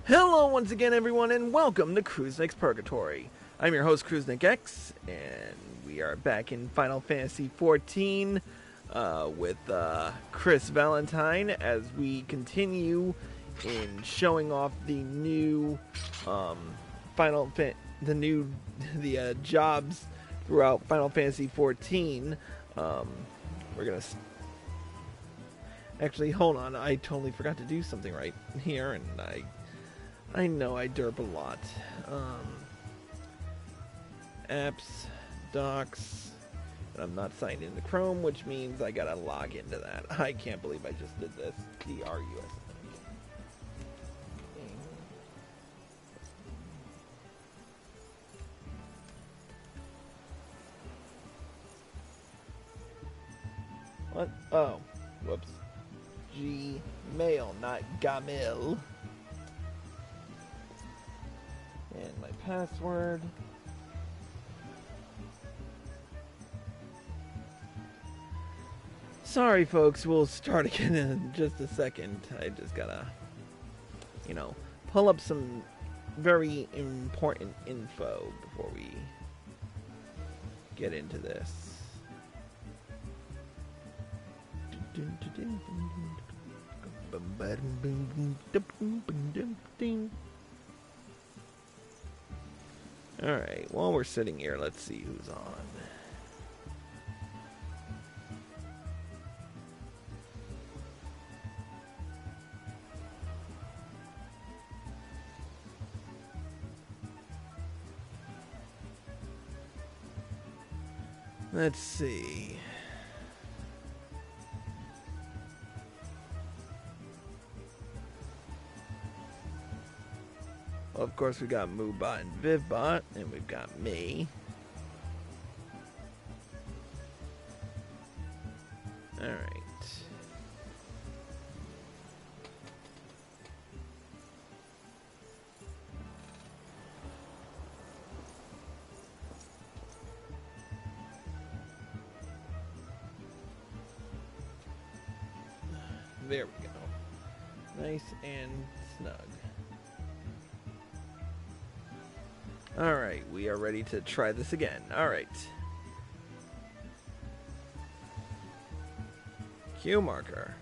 Hello once again everyone and welcome to Cruisenik's Purgatory. I'm your host Cruisenik X and we are back in Final Fantasy XIV with Chris Valentine as we continue in showing off the new jobs throughout Final Fantasy XIV. We're gonna actually hold on, I totally forgot to do something right here and I know I derp a lot. Apps, docs, and I'm not signed into Chrome, which means I gotta log into that. I can't believe I just did this. DRUS. What? Oh, whoops. Gmail, not Gamil. And my password. Sorry folks, we'll start again in just a second. I just gotta, pull up some very important info before we get into this. Alright, while we're sitting here, let's see who's on. Let's see. Well, of course, we got Moobot and Vivbot, and we've got me. Alright. There we go. Nice and snug. Alright, we are ready to try this again. Alright. Cue marker.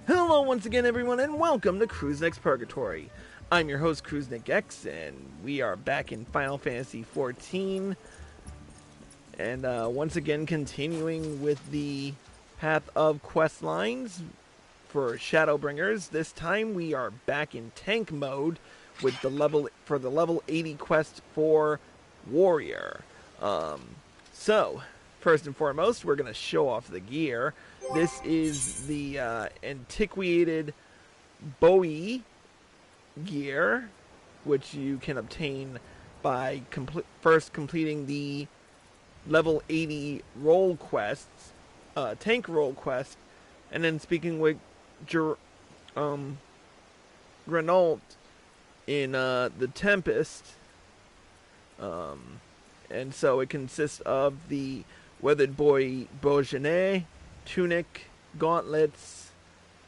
Hello once again everyone and welcome to Cruisenik's Purgatory. I'm your host Cruisenik X and we are back in Final Fantasy XIV. And once again, continuing with the path of quest lines for Shadowbringers. This time we are back in tank mode with the level 80 quest for Warrior. So first and foremost, we're gonna show off the gear. This is the antiquated Bowie gear, which you can obtain by first completing the level 80 role quests, tank role quest, and then speaking with Renault in the Tempest. And so it consists of the Weathered Boy Beaugenet, tunic, gauntlets,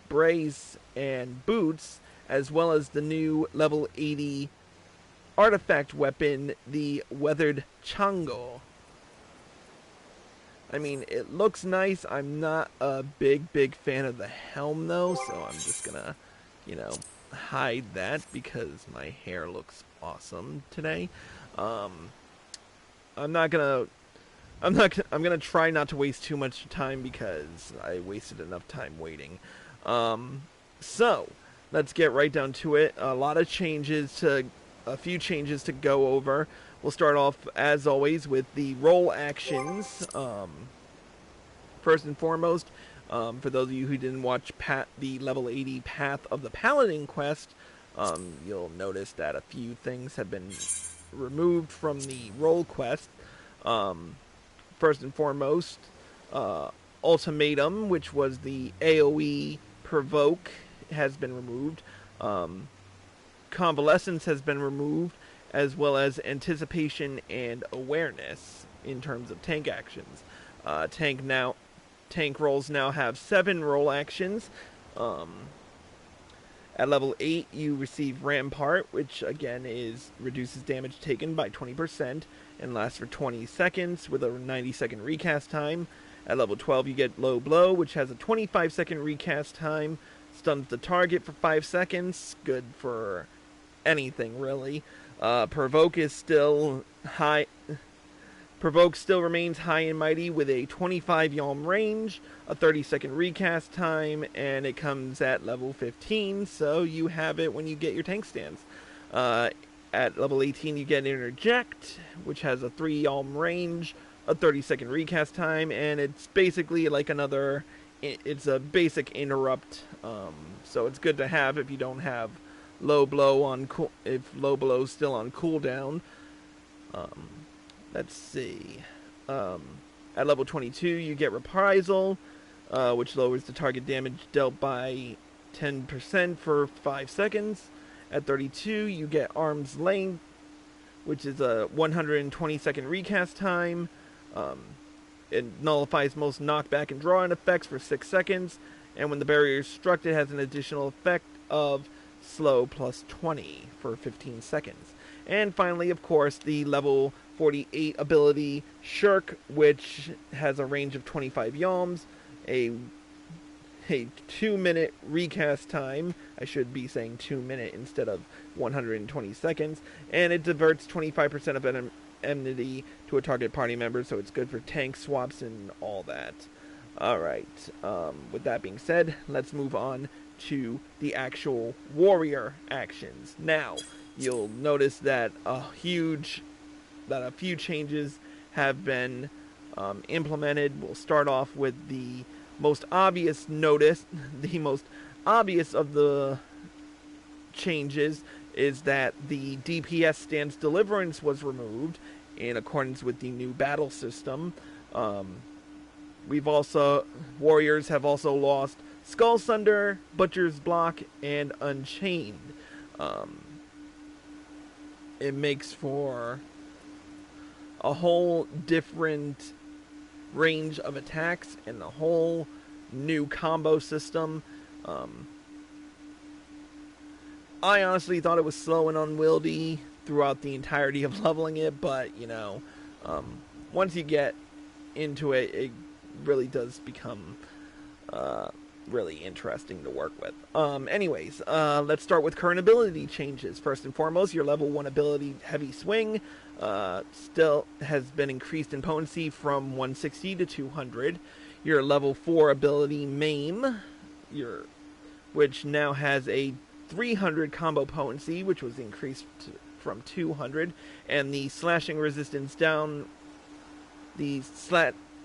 brace, and boots, as well as the new level 80 artifact weapon, the Weathered Chango. I mean, it looks nice. I'm not a big fan of the helm, though, so I'm just gonna, hide that because my hair looks awesome today. I'm gonna try not to waste too much time because I wasted enough time waiting. So let's get right down to it. A few changes to go over. We'll start off, as always, with the role actions. First and foremost, for those of you who didn't watch the level 80 Path of the Paladin quest, you'll notice that a few things have been removed from the role quest. First and foremost, Ultimatum, which was the AoE Provoke, has been removed. Convalescence has been removed, as well as Anticipation and Awareness in terms of tank actions. Tank rolls now have 7 roll actions. At level 8, you receive Rampart, which again reduces damage taken by 20% and lasts for 20 seconds with a 90-second recast time. At level 12, you get Low Blow, which has a 25-second recast time, stuns the target for 5 seconds, good for anything really. Provoke still remains high and mighty with a 25 Yalm range, a 30-second recast time, and it comes at level 15, so you have it when you get your tank stance. At level 18, you get Interject, which has a 3 Yalm range, a 30-second recast time, and it's basically like it's a basic interrupt, so it's good to have if you don't have Low Blow if Low Blow's still on cooldown. Let's see. At level 22, you get Reprisal, which lowers the target damage dealt by 10% for 5 seconds. At 32, you get Arm's Length, which is a 120-second recast time. It nullifies most knockback and draw-in effects for 6 seconds. And when the barrier is struck, it has an additional effect of Slow plus 20 for 15 seconds. And finally, of course, the level 48 ability Shirk, which has a range of 25 Yalms, a 2-minute recast time. I should be saying 2-minute instead of 120 seconds. And it diverts 25% of enmity to a target party member, so it's good for tank swaps and all that. Alright, with that being said, let's move on to the actual warrior actions. Now, you'll notice that a few changes have been implemented. We'll start off with the most obvious the most obvious of the changes is that the DPS stance deliverance was removed in accordance with the new battle system. Warriors have also lost Skull Sunder, Butcher's Block, and Unchained. It makes for a whole different range of attacks and a whole new combo system. I honestly thought it was slow and unwieldy throughout the entirety of leveling it, but, once you get into it, it really does become really interesting to work with. Anyways, let's start with current ability changes. First and foremost, your level 1 ability, Heavy Swing, still has been increased in potency from 160 to 200. Your level 4 ability, Maim, which now has a 300 combo potency, which was increased from 200, and the slashing resistance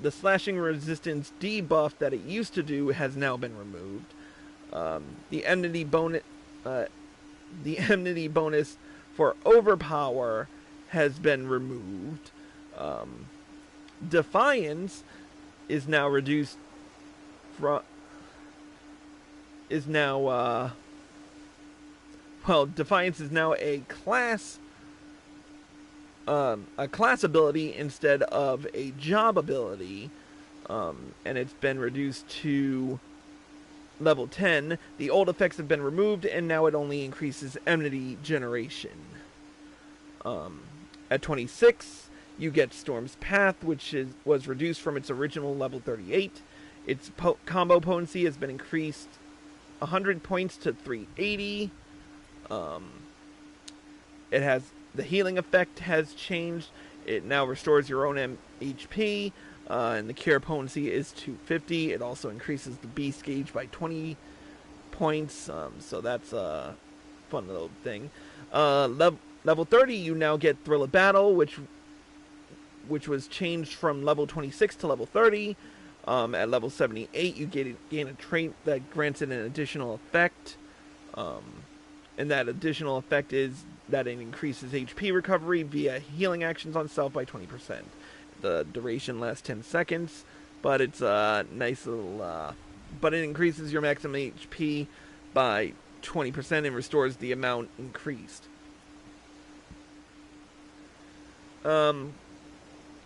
the slashing resistance debuff that it used to do has now been removed. The enmity bonus for Overpower has been removed. Defiance is now reduced Defiance is now a class ability instead of a job ability, and it's been reduced to level 10. The old effects have been removed, and now it only increases enmity generation. At 26, you get Storm's Path, which was reduced from its original level 38. Its combo potency has been increased 100 points to 380. The healing effect has changed. It now restores your own HP, and the cure potency is 250. It also increases the beast gauge by 20 points, so that's a fun little thing. Level 30, you now get Thrill of Battle, which was changed from level 26 to level 30. At level 78, you gain a trait that grants it an additional effect, and that additional effect is that it increases HP recovery via healing actions on self by 20%. The duration lasts 10 seconds, but it's a nice little... but it increases your maximum HP by 20% and restores the amount increased.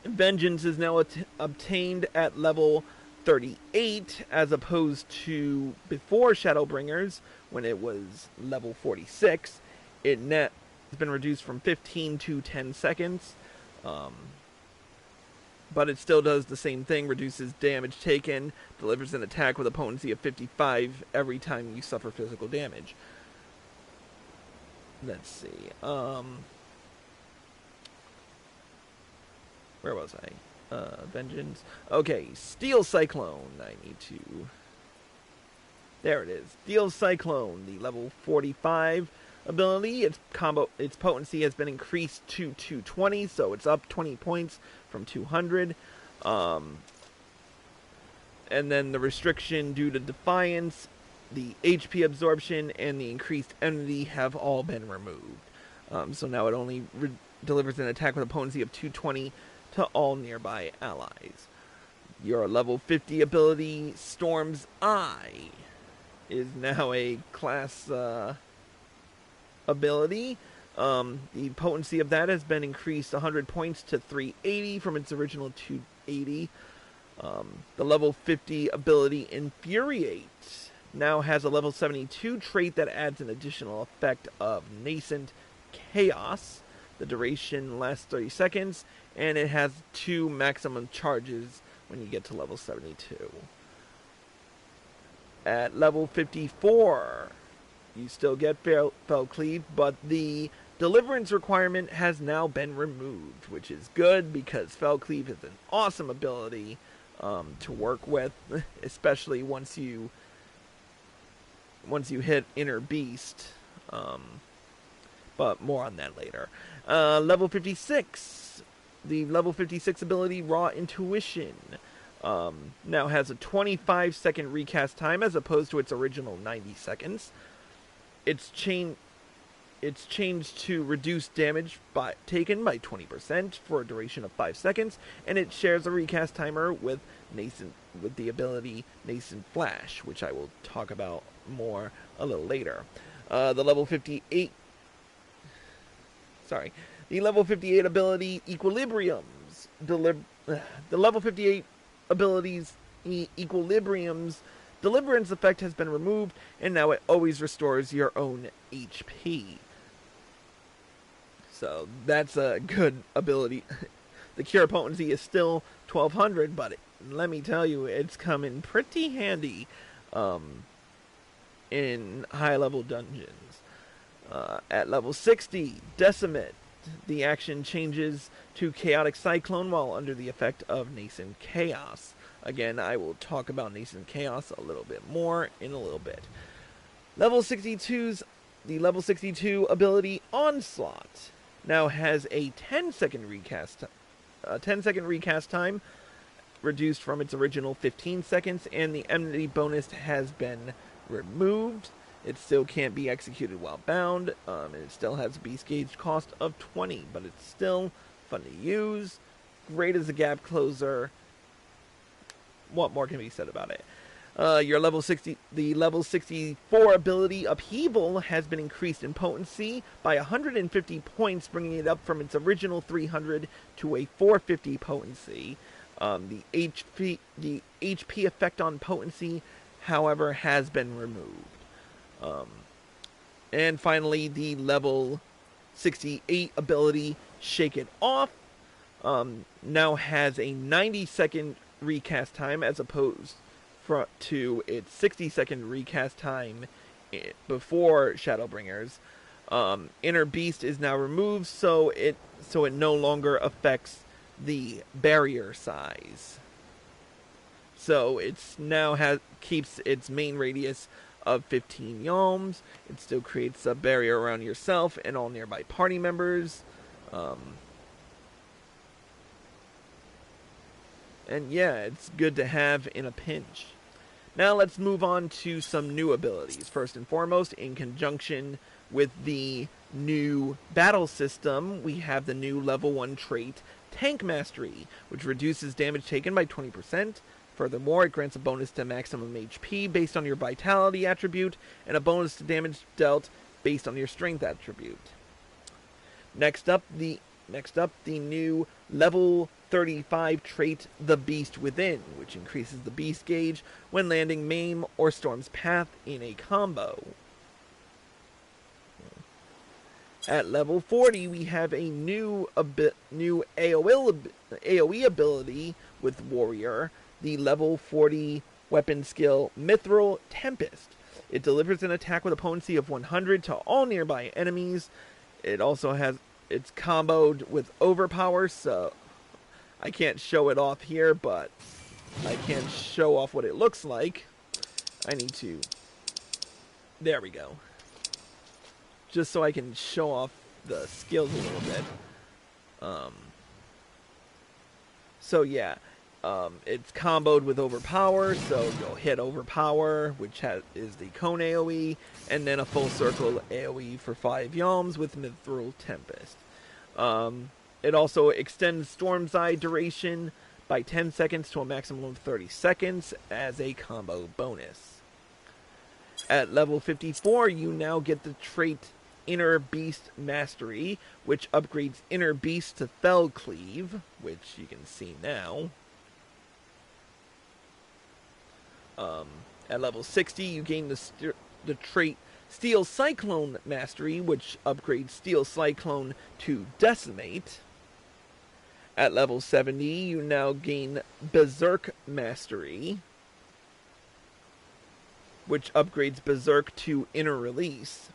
Vengeance is now obtained at level 38, as opposed to before Shadowbringers, when it was level 46. It has been reduced from 15 to 10 seconds. But it still does the same thing, reduces damage taken, delivers an attack with a potency of 55 every time you suffer physical damage. Let's see. Where was I? Vengeance. Okay, Steel Cyclone. I need to... There it is. Steel Cyclone, the level 45 ability. Its potency has been increased to 220, so it's up 20 points from 200. And then the restriction due to Defiance, the HP absorption, and the increased enmity have all been removed. So now it only delivers an attack with a potency of 220 to all nearby allies. Your level 50 ability, Storm's Eye, is now a class ability. The potency of that has been increased 100 points to 380 from its original 280. The level 50 ability, Infuriate, now has a level 72 trait that adds an additional effect of Nascent Chaos. The duration lasts 30 seconds, and it has 2 maximum charges when you get to level 72. At level 54, you still get Fellcleave, but the Deliverance requirement has now been removed, which is good because Fellcleave is an awesome ability to work with, especially once you hit Inner Beast. But more on that later. Level 56. The level 56 ability, Raw Intuition, now has a 25-second recast time as opposed to its original 90 seconds. It's changed to reduce damage taken by 20% for a duration of 5 seconds, and it shares a recast timer with the ability Nascent Flash, which I will talk about more a little later. The level 58 ability, Equilibriums. The level 58 ability's Equilibrium's Deliverance effect has been removed, and now it always restores your own HP. So that's a good ability. The cure potency is still 1200, but let me tell you, it's come in pretty handy in high-level dungeons. At level 60, Decimate. The action changes to Chaotic Cyclone while under the effect of Nascent Chaos. Again, I will talk about Nascent Chaos a little bit more in a little bit. The level 62 ability, Onslaught, now has a 10-second recast time, reduced from its original 15 seconds, and the enmity bonus has been removed. It still can't be executed while bound, and it still has a beast gauge cost of 20, but it's still fun to use, great as a gap closer. What more can be said about it? The level 64 ability, Upheaval, has been increased in potency by 150 points, bringing it up from its original 300 to a 450 potency. The HP effect on potency, however, has been removed. And finally, the level 68 ability, Shake It Off, now has a 90-second recast time as opposed to its 60-second recast time before Shadowbringers. Inner Beast is now removed, so it no longer affects the barrier size. So it's now keeps its main radius of 15 yalms. It still creates a barrier around yourself and all nearby party members. And yeah, it's good to have in a pinch. Now let's move on to some new abilities. First and foremost, in conjunction with the new battle system, we have the new level 1 trait, Tank Mastery, which reduces damage taken by 20%. Furthermore, it grants a bonus to maximum HP based on your Vitality attribute, and a bonus to damage dealt based on your Strength attribute. Next up, the new level 35 trait The Beast Within, which increases the beast gauge when landing Maim or Storm's Path in a combo. At level 40, we have a new AoE ability with Warrior, the level 40 weapon skill Mithril Tempest. It delivers an attack with a potency of 100 to all nearby enemies. It's comboed with Overpower, so I can't show it off here, but I can show off what it looks like. There we go. Just so I can show off the skills a little bit. It's comboed with Overpower, so you'll hit Overpower, which is the Cone AoE, and then a full circle AoE for 5 yalms with Mithril Tempest. It also extends Storm's Eye duration by 10 seconds to a maximum of 30 seconds as a combo bonus. At level 54, you now get the trait Inner Beast Mastery, which upgrades Inner Beast to Fell Cleave, which you can see now. At level 60, you gain the trait Steel Cyclone Mastery, which upgrades Steel Cyclone to Decimate. At level 70, you now gain Berserk Mastery, which upgrades Berserk to Inner Release.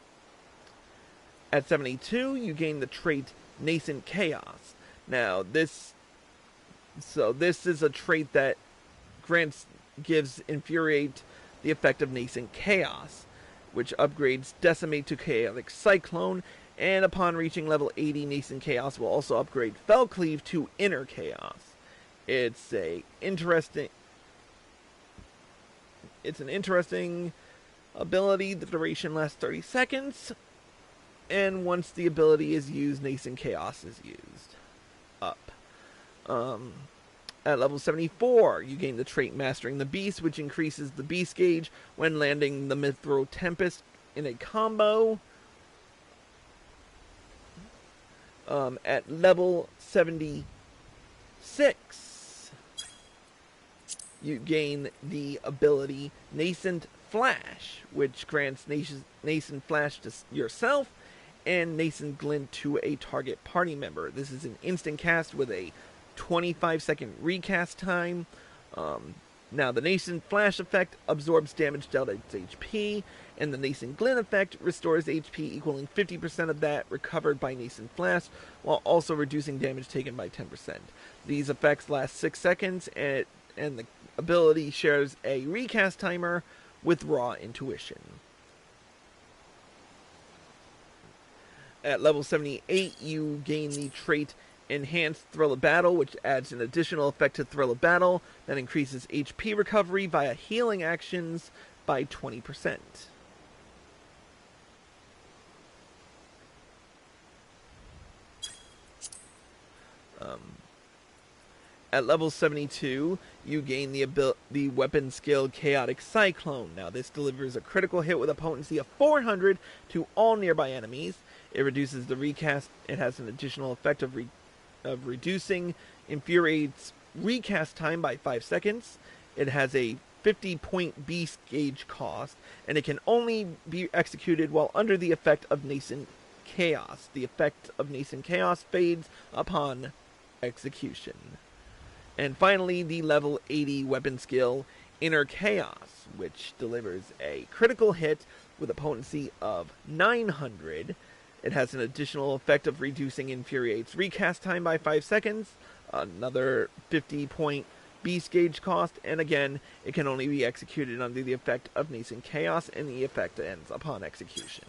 At 72, you gain the trait Nascent Chaos. Now, this is a trait that gives Infuriate the effect of Nascent Chaos, which upgrades Decimate to Chaotic Cyclone, and upon reaching level 80, Nascent Chaos will also upgrade Fell Cleave to Inner Chaos. It's an interesting ability. The duration lasts 30 seconds. And once the ability is used, Nascent Chaos is used up. At level 74, you gain the trait Mastering the Beast, which increases the beast gauge when landing the Mithril Tempest in a combo. At level 76, you gain the ability Nascent Flash, which grants Nascent Flash to yourself and Nascent Glint to a target party member. This is an instant cast with a 25-second recast time. Now, the Nascent Flash effect absorbs damage dealt at its HP, and the Nascent Glint effect restores HP equaling 50% of that recovered by Nascent Flash, while also reducing damage taken by 10%. These effects last 6 seconds, and the ability shares a recast timer with Raw Intuition. At level 78, you gain the trait Enhanced Thrill of Battle, which adds an additional effect to Thrill of Battle that increases HP recovery via healing actions by 20%. At level 72, you gain the weapon skill Chaotic Cyclone. Now, this delivers a critical hit with a potency of 400 to all nearby enemies. It reduces the recast. It has an additional effect of reducing Infuriate's recast time by 5 seconds. It has a 50-point beast gauge cost, and it can only be executed while under the effect of Nascent Chaos. The effect of Nascent Chaos fades upon execution. And finally, the level 80 weapon skill, Inner Chaos, which delivers a critical hit with a potency of 900. It has an additional effect of reducing Infuriate's recast time by 5 seconds, another 50-point beast gauge cost, and again, it can only be executed under the effect of Nascent Chaos, and the effect ends upon execution.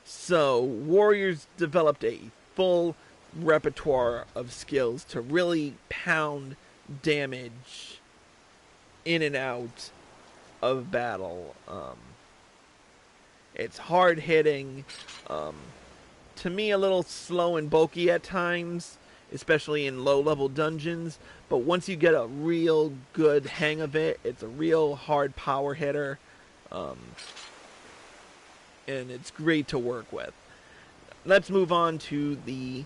So, Warriors developed a full repertoire of skills to really pound damage in and out of battle. It's hard hitting, to me a little slow and bulky at times, especially in low level dungeons, but once you get a real good hang of it, it's a real hard power hitter, and it's great to work with. Let's move on to the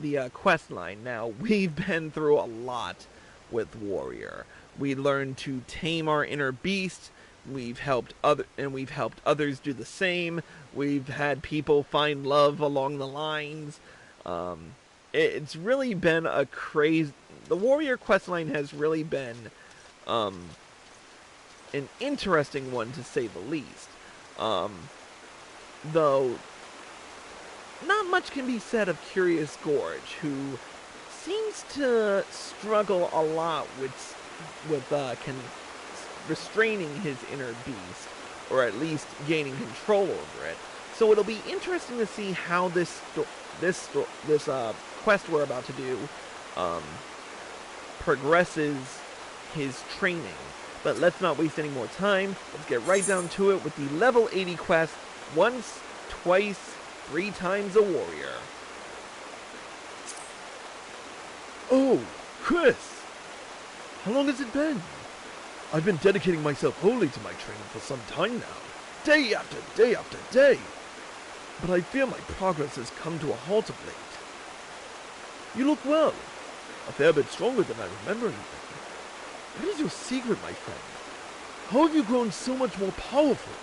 the quest line. Now, we've been through a lot with Warrior. We learned to tame our inner beast. We've helped others do the same. We've had people find love along the lines. It's really been a crazy. The Warrior questline has really been an interesting one, to say the least. Though not much can be said of Curious Gorge, who seems to struggle a lot with restraining his inner beast, or at least gaining control over it. So it'll be interesting to see how this quest we're about to do progresses his training. But let's not waste any more time. Let's get right down to it with the level 80 quest, Once, Twice, 3 Times a Warrior. Oh, Chris! How long has it been? I've been dedicating myself wholly to my training for some time now, day after day after day. But I fear my progress has come to a halt of late. You look well, a fair bit stronger than I remember even. What is your secret, my friend? How have you grown so much more powerful?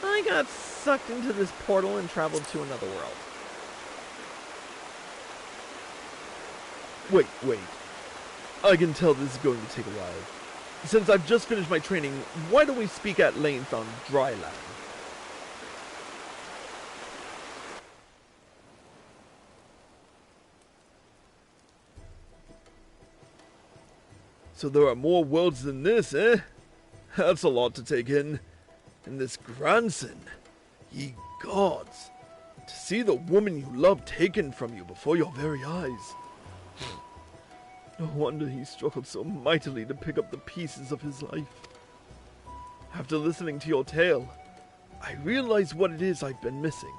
I got sucked into this portal and traveled to another world. Wait. I can tell this is going to take a while. Since I've just finished my training, why don't we speak at length on dry land? So there are more worlds than this, eh? That's a lot to take in. And this grandson, ye gods, to see the woman you love taken from you before your very eyes. No wonder he struggled so mightily to pick up the pieces of his life. After listening to your tale, I realize what it is I've been missing.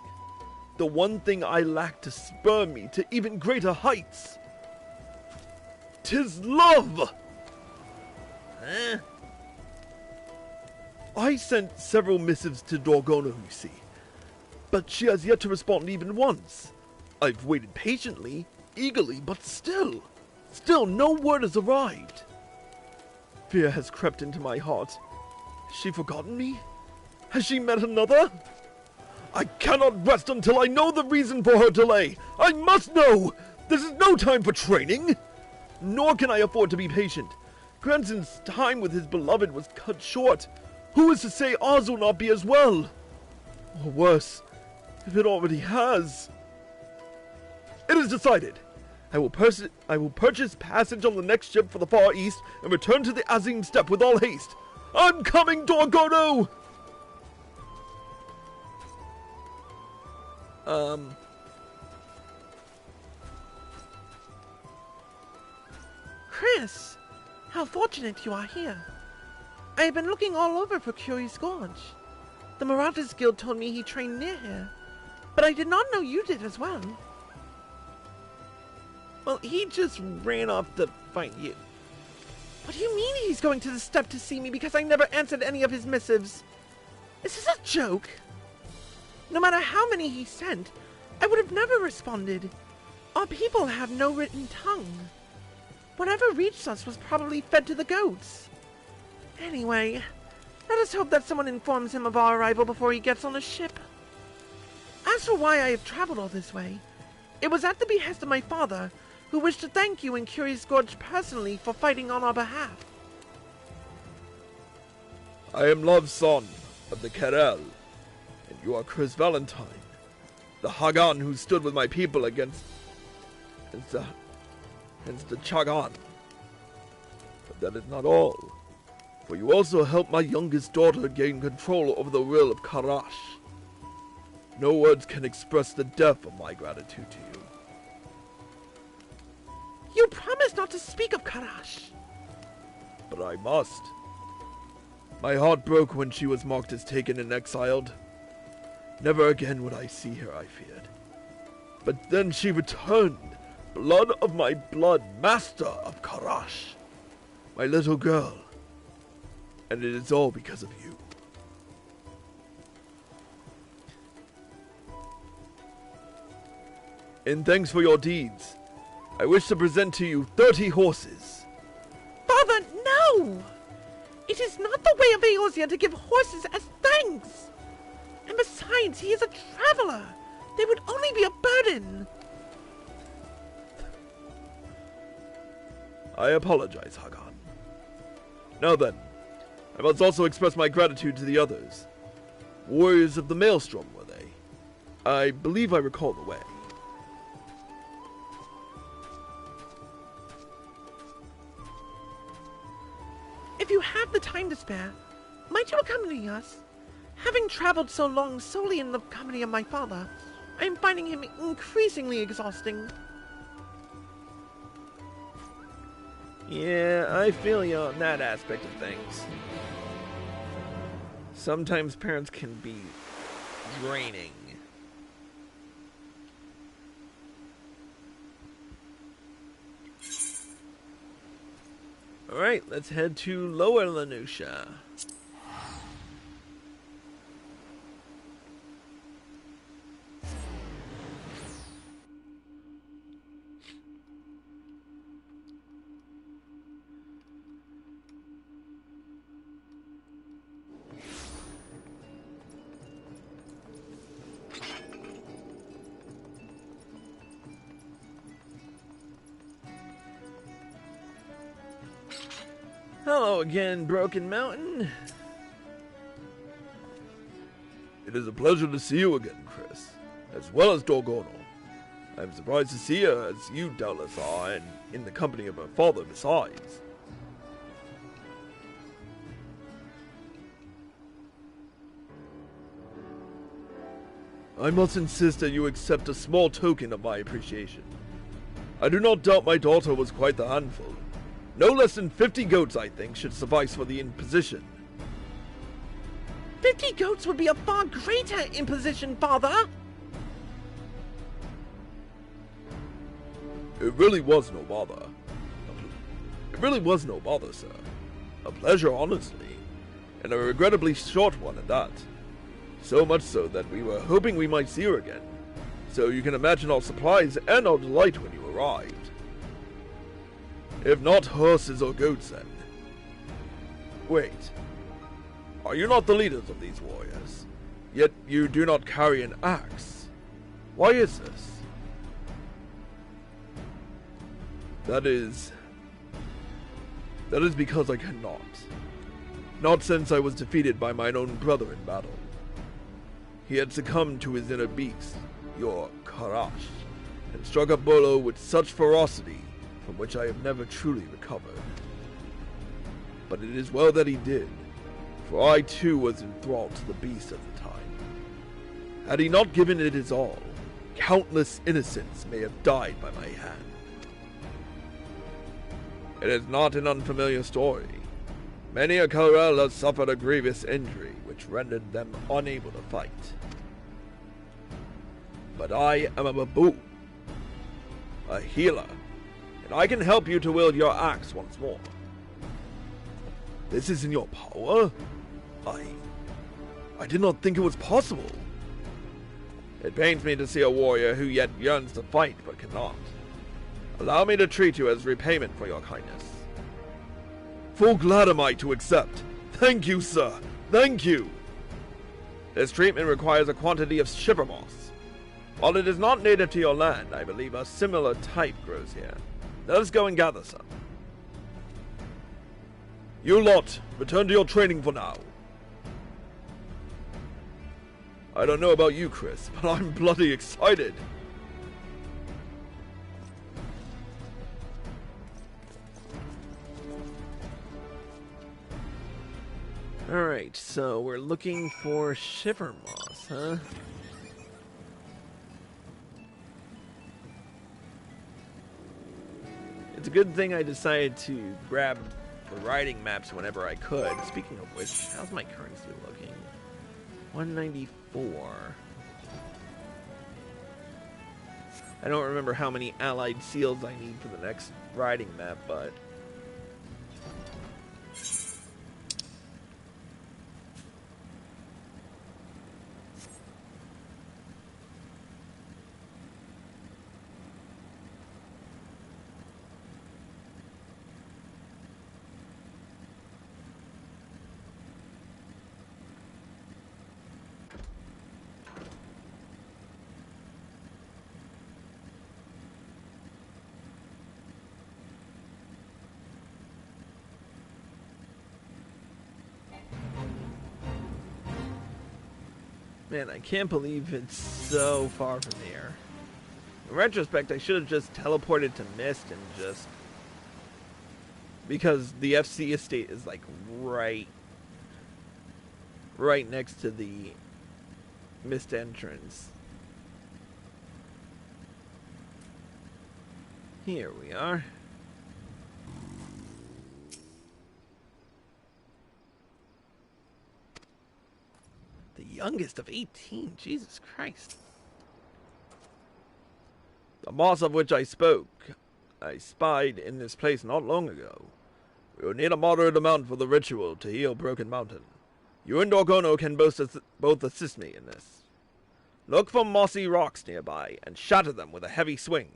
The one thing I lack to spur me to even greater heights. 'Tis love! Huh? I sent several missives to Dorgona, you see, but she has yet to respond even once. I've waited patiently, eagerly, but still no word has arrived. Fear has crept into my heart. Has she forgotten me? Has she met another? I cannot rest until I know the reason for her delay. I must know! This is no time for training! Nor can I afford to be patient. Granson's time with his beloved was cut short. Who is to say ours will not be as well? Or worse, if it already has. It is decided. I will purchase passage on the next ship for the Far East and return to the Azim Steppe with all haste. I'm coming, Dorgono! Chris, how fortunate you are here. I have been looking all over for Curious Gorge. The Marauders Guild told me he trained near here, but I did not know you did as well. Well, he just ran off to find you. What do you mean he's going to the steppe to see me because I never answered any of his missives? Is this a joke? No matter how many he sent, I would have never responded. Our people have no written tongue. Whatever reached us was probably fed to the goats. Anyway, let us hope that someone informs him of our arrival before he gets on a ship. As for why I have traveled all this way, it was at the behest of my father, who wished to thank you and Curious Gorge personally for fighting on our behalf. I am Love's son of the Kerel, and you are Chris Valentine, the Hagan who stood with my people against the Chagan. But that is not all, for you also helped my youngest daughter gain control over the will of Karash. No words can express the depth of my gratitude to you. You promised not to speak of Karash. But I must. My heart broke when she was marked as taken and exiled. Never again would I see her, I feared. But then she returned, blood of my blood, master of Karash. My little girl. And it is all because of you. In thanks for your deeds, I wish to present to you 30 horses. Father, no! It is not the way of Eorzea to give horses as thanks! And besides, he is a traveler! They would only be a burden! I apologize, Hagan. Now then, I must also express my gratitude to the others. Warriors of the Maelstrom, were they? I believe I recall the way. If you have the time to spare, might you accompany us? Having traveled so long solely in the company of my father, I am finding him increasingly exhausting. Yeah, I feel you on that aspect of things. Sometimes parents can be draining. Alright, let's head to Lower Lanusha. Hello again, Broken Mountain. It is a pleasure to see you again, Chris, as well as Dorgono. I am surprised to see her, as you doubtless are, and in the company of her father besides. I must insist that you accept a small token of my appreciation. I do not doubt my daughter was quite the handful. No less than 50 goats, I think, should suffice for the imposition. 50 goats would be a far greater imposition, father! It really was no bother. It really was no bother, sir. A pleasure, honestly, and a regrettably short one at that. So much so that we were hoping we might see her again. So you can imagine our surprise and our delight when you arrived. If not horses or goats, then. Wait. Are you not the leaders of these warriors? Yet you do not carry an axe. Why is this? That is because I cannot. Not since I was defeated by mine own brother in battle. He had succumbed to his inner beast, your Karash, and struck a blow with such ferocity from which I have never truly recovered. But it is well that he did, for I too was enthralled to the beast at the time. Had he not given it his all, countless innocents may have died by my hand. It is not an unfamiliar story. Many a Karel has suffered a grievous injury which rendered them unable to fight. But I am a babu, a healer, and I can help you to wield your axe once more. This is in your power? I did not think it was possible. It pains me to see a warrior who yet yearns to fight but cannot. Allow me to treat you as repayment for your kindness. Full glad am I to accept. Thank you, sir. Thank you. This treatment requires a quantity of shiver moss. While it is not native to your land, I believe a similar type grows here. Let us go and gather some. You lot, return to your training for now. I don't know about you, Chris, but I'm bloody excited. Alright, so we're looking for shiver moss, huh? It's a good thing I decided to grab the riding maps whenever I could. Speaking of which, how's my currency looking? 194. I don't remember how many allied seals I need for the next riding map, but... Man, I can't believe it's so far from here. In retrospect, I should have just teleported to Mist and just... Because the FC estate is like right next to the Mist entrance. Here we are. The youngest of 18, Jesus Christ. The moss of which I spoke, I spied in this place not long ago. We will need a moderate amount for the ritual to heal Broken Mountain. You and Dorgono can both assist me in this. Look for mossy rocks nearby and shatter them with a heavy swing.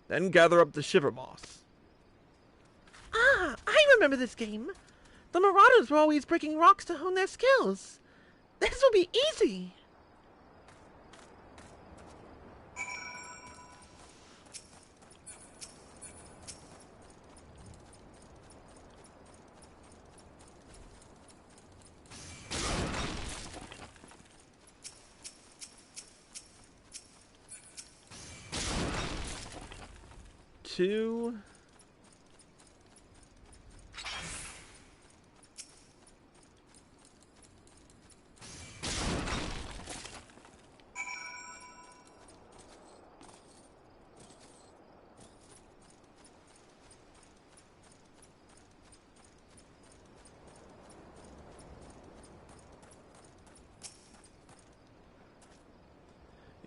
Then gather up the shiver moss. Ah, I remember this game. The Marauders were always breaking rocks to hone their skills. This will be easy. Two.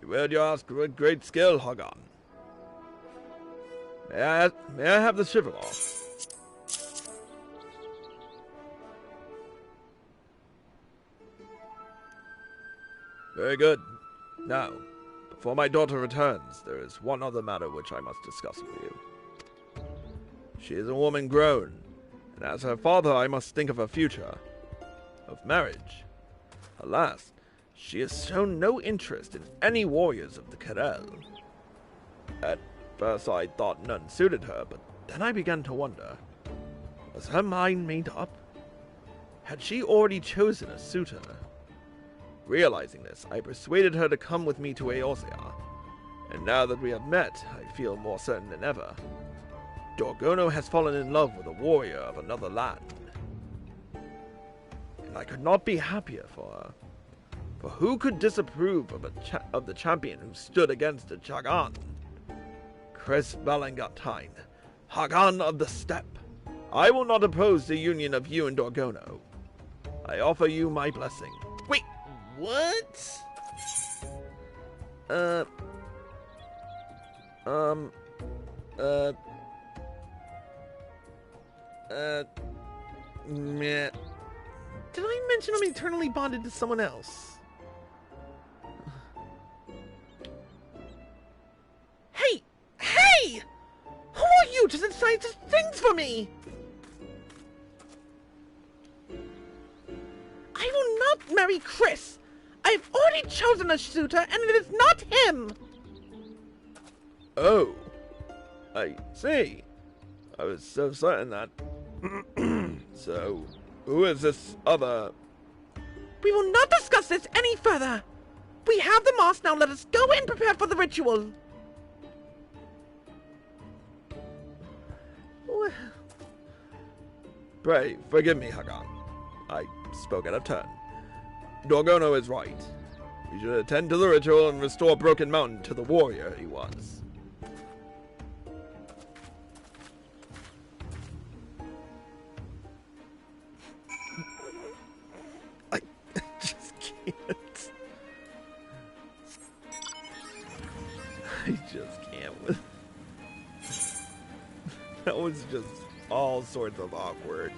You wield your ass with great skill, Hagan. May I have the shiver moss? Very good. Now, before my daughter returns, there is one other matter which I must discuss with you. She is a woman grown, and as her father I must think of her future, of marriage. Alas, she has shown no interest in any warriors of the Karel. At first I thought none suited her, but then I began to wonder, was her mind made up? Had she already chosen a suitor? Realizing this, I persuaded her to come with me to Eorzea, and now that we have met, I feel more certain than ever. Dorgono has fallen in love with a warrior of another land, and I could not be happier for her. For who could disapprove of the champion who stood against a Chagan? Chris Valengatine, Hagan of the Steppe. I will not oppose the union of you and Dorgono. I offer you my blessing. Wait, what? Meh. Did I mention I'm eternally bonded to someone else? Hey! Who are you to decide such things for me? I will not marry Chris. I've already chosen a suitor, and it is not him. Oh, I see. I was so certain that... So, who is this other... We will not discuss this any further. We have the moss, now let us go and prepare for the ritual. Pray, forgive me, Hagan. I spoke out of turn. Dorgono is right. We should attend to the ritual and restore Broken Mountain to the warrior he was. I just can't. I just can't with... That was just all sorts of awkward.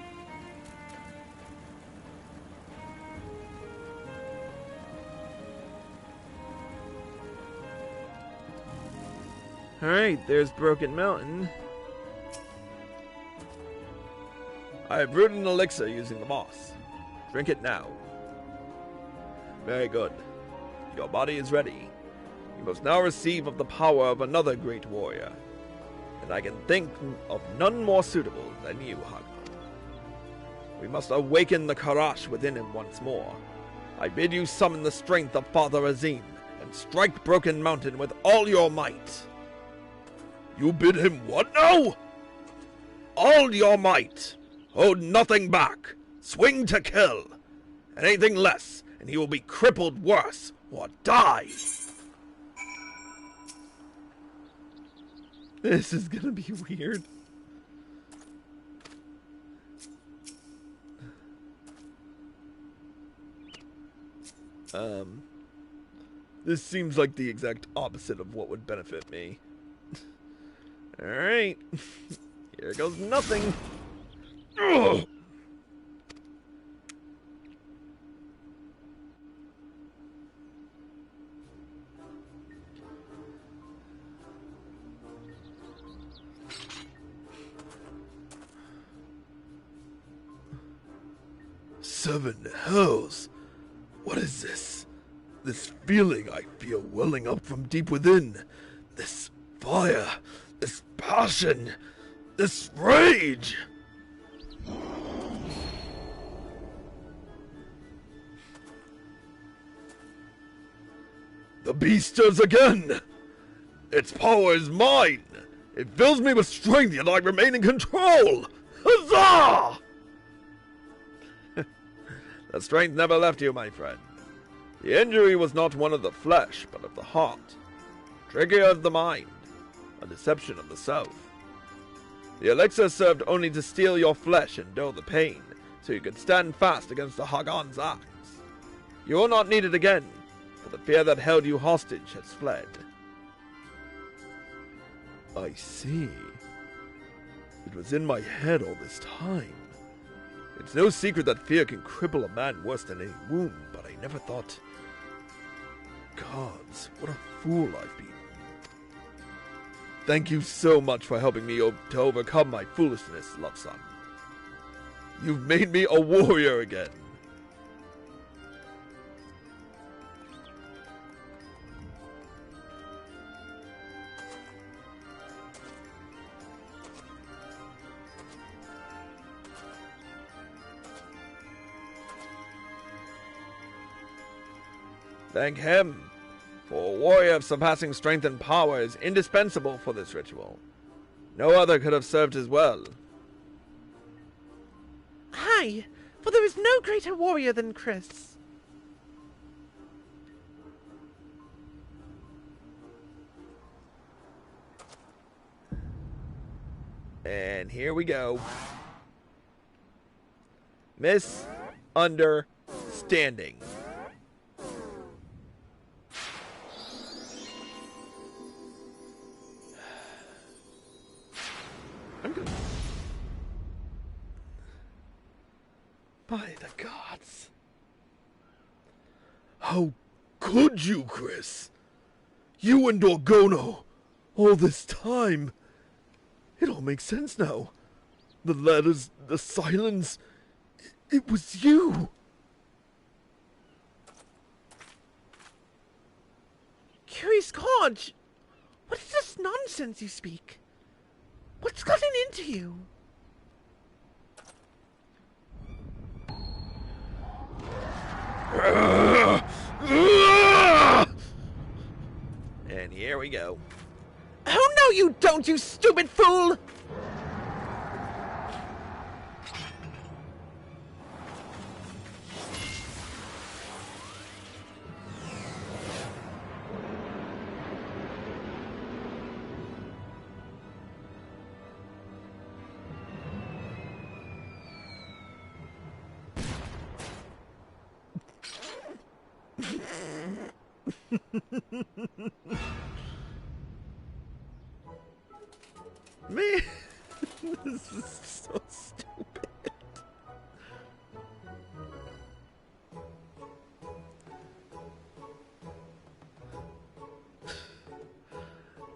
Alright, there's Broken Mountain. I have brewed an elixir using the moss. Drink it now. Very good. Your body is ready. You must now receive of the power of another great warrior. And I can think of none more suitable than you, Hagan. We must awaken the Karash within him once more. I bid you summon the strength of Father Azim, and strike Broken Mountain with all your might. You bid him what now? All your might. Hold nothing back. Swing to kill. Anything less, and he will be crippled worse, or die. This is gonna be weird. This seems like the exact opposite of what would benefit me. Alright. Here goes nothing. Ugh. Seven hells! What is this? This feeling I feel welling up from deep within. This fire. This passion. This rage! The beast stirs again! Its power is mine! It fills me with strength, yet I remain in control! Huzzah! The strength never left you, my friend. The injury was not one of the flesh, but of the heart. Trickery of the mind, a deception of the self. The elixir served only to steal your flesh and dull the pain, so you could stand fast against the Hagan's axe. You will not need it again, for the fear that held you hostage has fled. I see. It was in my head all this time. It's no secret that fear can cripple a man worse than any wound, but I never thought... Gods, what a fool I've been. Thank you so much for helping me to overcome my foolishness, love son. You've made me a warrior again. Thank him, for a warrior of surpassing strength and power is indispensable for this ritual. No other could have served as well. Aye, for there is no greater warrior than Chris. And here we go. Misunderstanding. I'm good. By the gods. How could you, Chris? You and Dorgono, all this time. It all makes sense now. The letters, the silence. It was you. Curious Gorge, what is this nonsense you speak? What's gotten into you? And here we go. Oh no you don't, you stupid fool! Man, this is so stupid.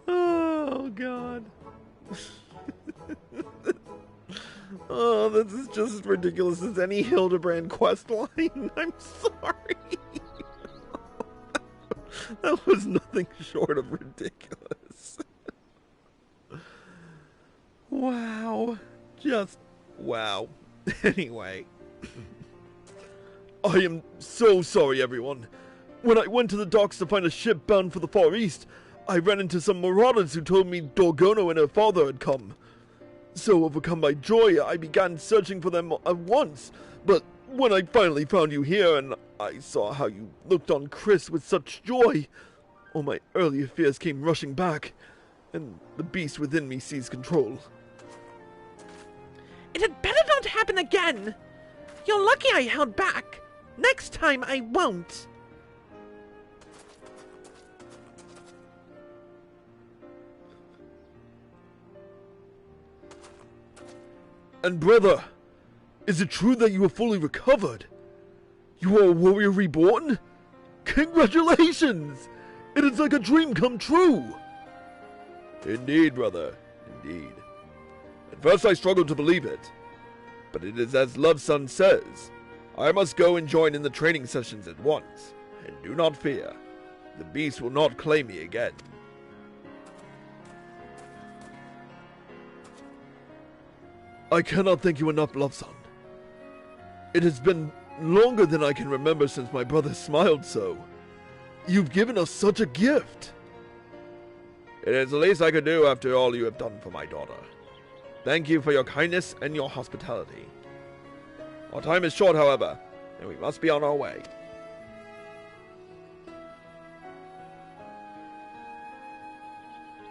Oh, God. Oh, this is just as ridiculous as any Hildebrand questline. I'm sorry. That was nothing short of ridiculous. Wow. Just wow. Anyway. I am so sorry, everyone. When I went to the docks to find a ship bound for the Far East, I ran into some marauders who told me Dorgono and her father had come. So overcome by joy, I began searching for them at once. But when I finally found you here and I saw how you looked on Chris with such joy, all my earlier fears came rushing back, and the beast within me seized control. It had better not happen again! You're lucky I held back. Next time I won't. And brother, is it true that you are fully recovered? You are a warrior reborn? Congratulations! It is like a dream come true! Indeed, brother, indeed. At first I struggled to believe it, but it is as Love Sun says. I must go and join in the training sessions at once, and do not fear. The beast will not claim me again. I cannot thank you enough, Love Sun. It has been longer than I can remember since my brother smiled so. You've given us such a gift. It is the least I could do after all you have done for my daughter. Thank you for your kindness and your hospitality. Our time is short, however, and we must be on our way.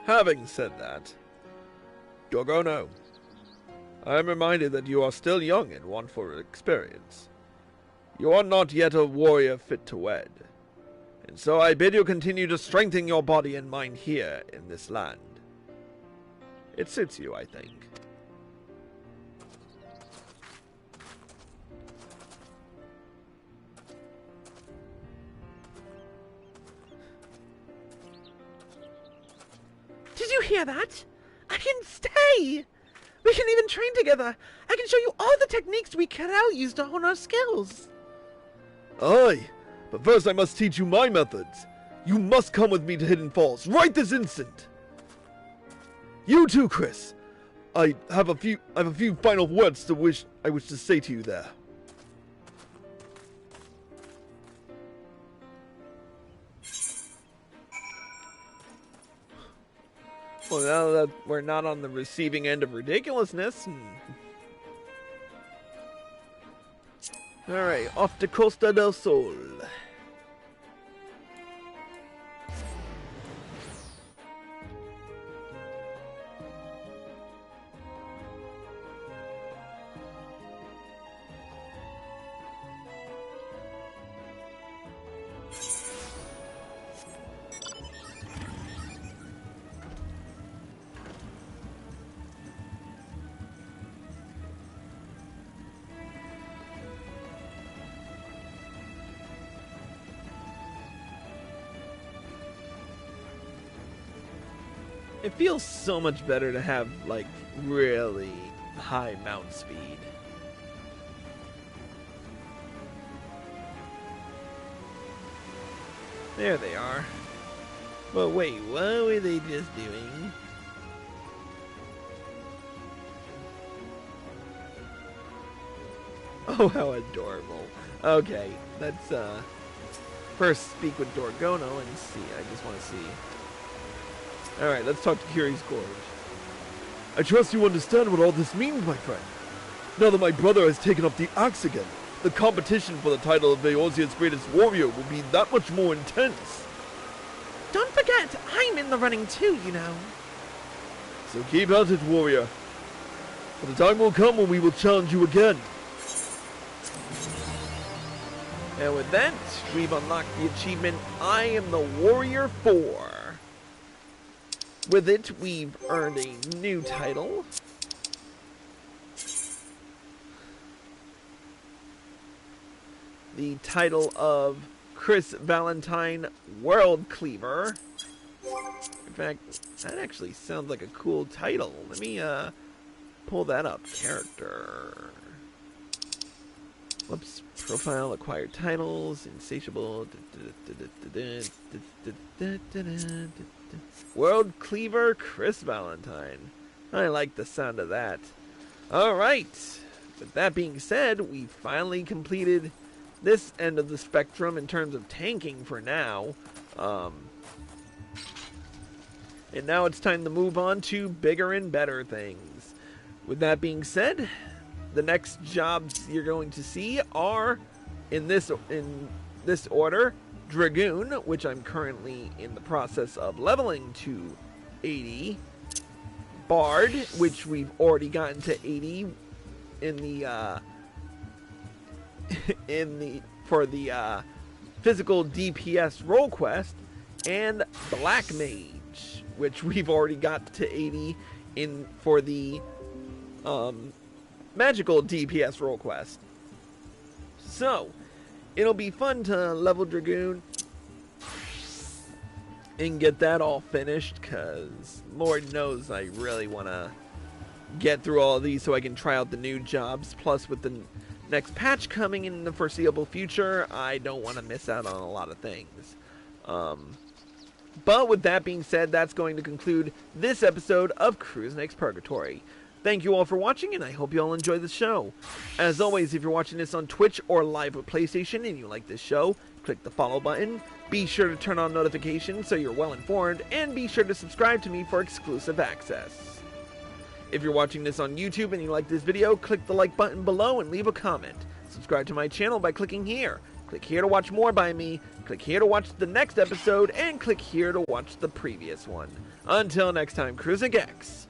Having said that, Dorgono, I am reminded that you are still young and want for experience. You are not yet a warrior fit to wed, and so I bid you continue to strengthen your body and mind here in this land. It suits you, I think. Did you hear that? I can stay! We can even train together! I can show you all the techniques we Karel use to hone our skills! Aye, but first I must teach you my methods. You must come with me to Hidden Falls, right this instant! You too, Chris! I have a few final words I wish to say to you there. Well, now that we're not on the receiving end of ridiculousness. Alright, off to Costa del Sol. It feels so much better to have, like, really high mount speed. There they are. But wait, what were they just doing? Oh, how adorable. Okay, let's first speak with Dorgono and see. I just want to see. Alright, let's talk to Kiri's Gorge. I trust you understand what all this means, my friend. Now that my brother has taken up the axe again, the competition for the title of Eorzea's greatest warrior will be that much more intense. Don't forget, I'm in the running too, you know. So keep at it, warrior. For the time will come when we will challenge you again. And with that, we've unlocked the achievement, I am the Warrior 4. With it, we've earned a new title. The title of Chris Valentine World Cleaver. In fact, that actually sounds like a cool title. Let me pull that up. Character. Whoops. Profile, acquired titles, insatiable. World Cleaver, Chris Valentine. I like the sound of that. Alright. With that being said, we finally completed this end of the spectrum in terms of tanking for now. And now it's time to move on to bigger and better things. With that being said, the next jobs you're going to see are in this order: Dragoon, which I'm currently in the process of leveling to 80. Bard, which we've already gotten to 80 in the for the physical DPS role quest, and Black Mage, which we've already got to 80 in for the magical DPS role quest. So it'll be fun to level Dragoon and get that all finished, because Lord knows I really want to get through all of these so I can try out the new jobs. Plus, with the next patch coming in the foreseeable future, I don't want to miss out on a lot of things. But with that being said, that's going to conclude this episode of Cruise Next Purgatory. Thank you all for watching, and I hope you all enjoy the show. As always, if you're watching this on Twitch or live with PlayStation and you like this show, click the follow button. Be sure to turn on notifications so you're well informed, and be sure to subscribe to me for exclusive access. If you're watching this on YouTube and you like this video, click the like button below and leave a comment. Subscribe to my channel by clicking here. Click here to watch more by me, click here to watch the next episode, and click here to watch the previous one. Until next time, Cruising X,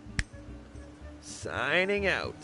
signing out.